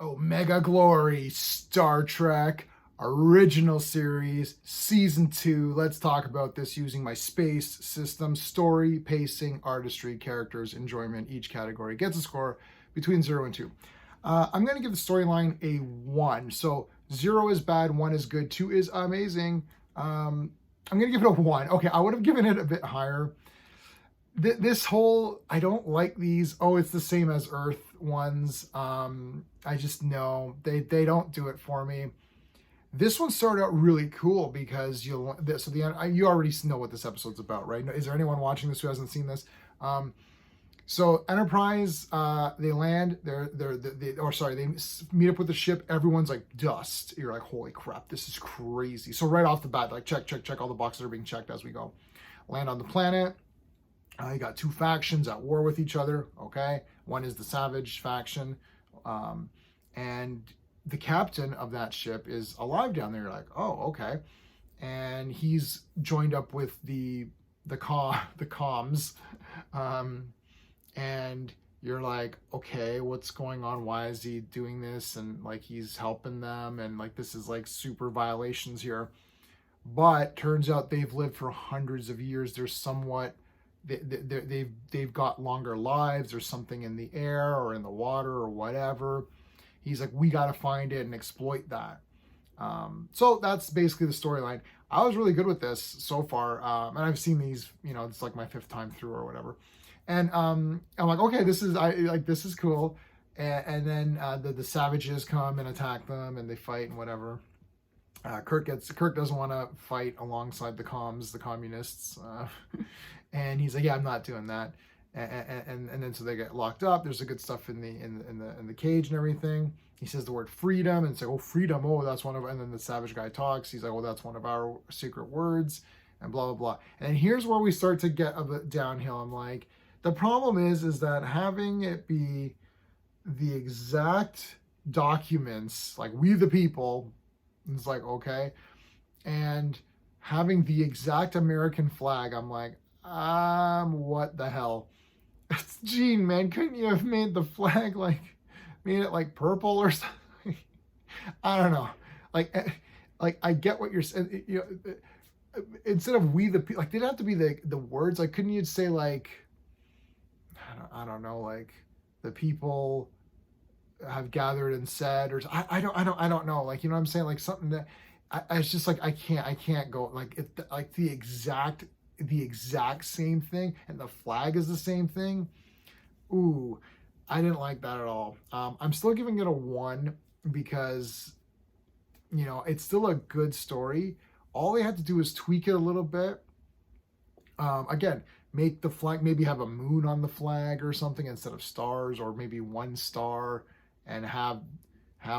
Omega Glory, Star Trek, original series, season 2. Let's talk about this using my space system. Story, pacing, artistry, characters, enjoyment. Each category gets a score between 0 and 2. I'm going to give the storyline a 1. So 0 is bad, 1 is good, 2 is amazing. I'm going to give it a 1. Okay, I would have given it a bit higher. This whole, I don't like these, oh, it's the same as Earth ones. I just know they don't do it for me. This one started out really cool because you already know what this episode's about, right? Is there anyone watching this who hasn't seen this? So Enterprise, they land. They meet up with the ship. Everyone's like dust. You're like, holy crap, this is crazy. So right off the bat, like check. All the boxes are being checked as we go. Land on the planet. You got two factions at war with each other, okay? One is the Savage faction, and the captain of that ship is alive down there. You're like, oh, okay. And he's joined up with the comms, and you're like, okay, what's going on? Why is he doing this? And like, he's helping them, and like, this is like super violations here. But turns out they've lived for hundreds of years. They're somewhat... they've got longer lives. There's something in the air or in the water or whatever. He's like, we got to find it and exploit that. So that's basically the storyline. I was really good with this so far, and I've seen these. It's like my 5th time through or whatever. And I'm like, okay, this is cool. And then the savages come and attack them, and they fight and whatever. Kirk doesn't want to fight alongside the communists, and he's like, yeah, I'm not doing that. And then so they get locked up. There's the good stuff in the cage and everything. He says the word freedom, and it's like, oh, freedom, oh, that's one of. And then the savage guy talks. He's like, oh, that's one of our secret words, and blah blah blah. And here's where we start to get a bit downhill. I'm like, the problem is that having it be the exact documents, like we the people. It's like, okay. And having the exact American flag, I'm like, what the hell? Gene, man, couldn't you have made the flag made it like purple or something? I don't know. Like I get what you're saying. Instead of we the people, like, they'd have to be the words. Like, couldn't you say like, I don't know, like the people have gathered and said, or I don't know, like, you know what I'm saying, like something that it's just like I can't go like it, like the exact same thing, and the flag is the same thing. Ooh, I didn't like that at all. I'm still giving it a 1 because it's still a good story. All they had to do is tweak it a little bit. Again, make the flag, maybe have a moon on the flag or something instead of stars, or maybe 1 star, and have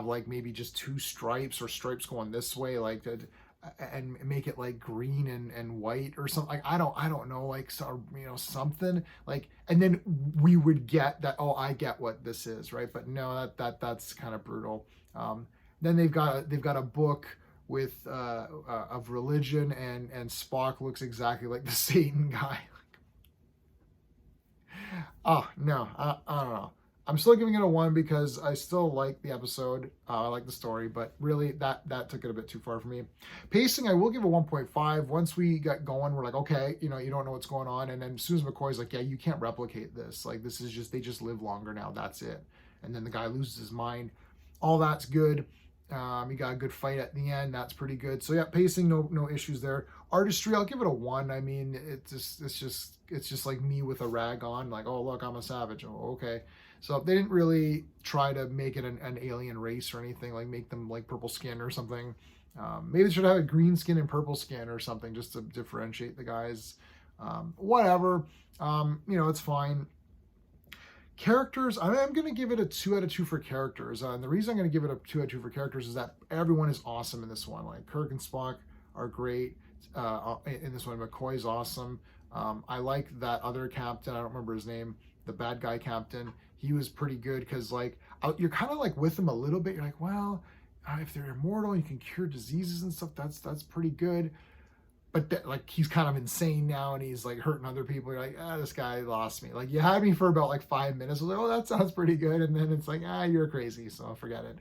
like maybe just 2 stripes, or stripes going this way, like that, and make it like green and white or something. Like, I don't know, like, so, something like, and then we would get that, oh, I get what this is, right? But no, that's kind of brutal. Then they've got a book with of religion, and Spock looks exactly like the Satan guy. Oh no, I don't know. I'm still giving it a 1 because I still like the episode. I like the story, but really that took it a bit too far for me. Pacing, I will give a 1.5. Once we got going, we're like, okay, you don't know what's going on. And then Susan McCoy's like, yeah, you can't replicate this. Like, this is just, they just live longer now. That's it. And then the guy loses his mind. All that's good. You got a good fight at the end. That's pretty good. So yeah, pacing, no issues there. Artistry, I'll give it a 1. I mean, it's just like me with a rag on, like, oh, look, I'm a savage. Oh, okay. So they didn't really try to make it an alien race or anything, like make them like purple skin or something. Maybe they should have a green skin and purple skin or something just to differentiate the guys. Whatever. It's fine. Characters, I'm going to give it a 2 out of 2 for characters. And the reason I'm going to give it a 2 out of 2 for characters is that everyone is awesome in this one. Like, Kirk and Spock are great in this one. McCoy's awesome. I like that other captain. I don't remember his name. The bad guy captain. He was pretty good because, like, you're kind of like with him a little bit. You're like, well, if they're immortal, you can cure diseases and stuff. That's pretty good. but like he's kind of insane now and he's like hurting other people. You're like, this guy lost me. Like you had me for about like 5 minutes. I was like, oh, that sounds pretty good. And then it's like, you're crazy. So forget it.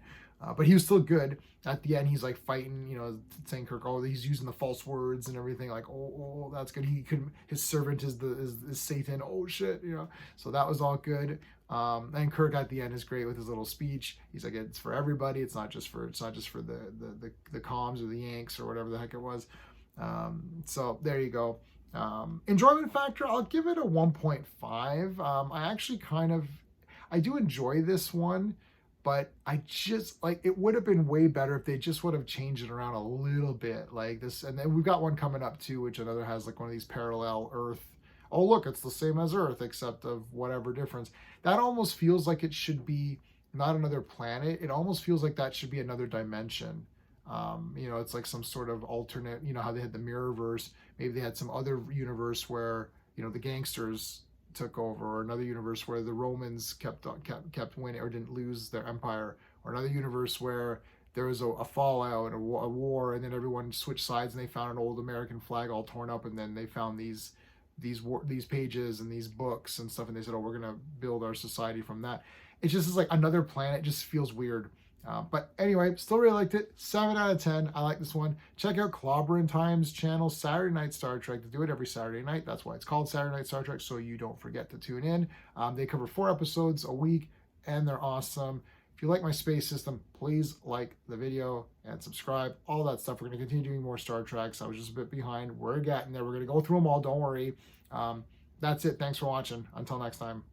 But he was still good. At the end, he's like fighting, saying Kirk, oh, he's using the false words and everything. Like, oh, that's good. He could, his servant is Satan. Oh shit, So that was all good. And Kirk at the end is great with his little speech. He's like, it's for everybody. It's not just for the comms or the Yanks or whatever the heck it was. So there you go. Enjoyment factor, I'll give it a 1.5. I do enjoy this one, but I just like it would have been way better if they just would have changed it around a little bit like this. And then we've got one coming up too, which another has like one of these parallel Earth. Oh, look, it's the same as Earth, except of whatever difference. That almost feels like it should be not another planet. It almost feels like that should be another dimension. It's like some sort of alternate, how they had the Mirrorverse. Maybe they had some other universe where, the gangsters took over, or another universe where the Romans kept winning or didn't lose their empire, or another universe where there was a fallout, a war, and then everyone switched sides and they found an old American flag all torn up, and then they found these pages and these books and stuff, and they said, oh, we're gonna build our society from that. It just is like another planet. Just feels weird. But anyway, still really liked it. 7 out of 10. I like this one. Check out Clobberin Times channel, Saturday Night Star Trek. They do it every Saturday night. That's why it's called Saturday Night Star Trek, so you don't forget to tune in. They cover 4 episodes a week, and they're awesome. If you like my space system, please like the video and subscribe. All that stuff. We're going to continue doing more Star Treks. I was just a bit behind. We're getting there. We're going to go through them all. Don't worry. That's it. Thanks for watching. Until next time.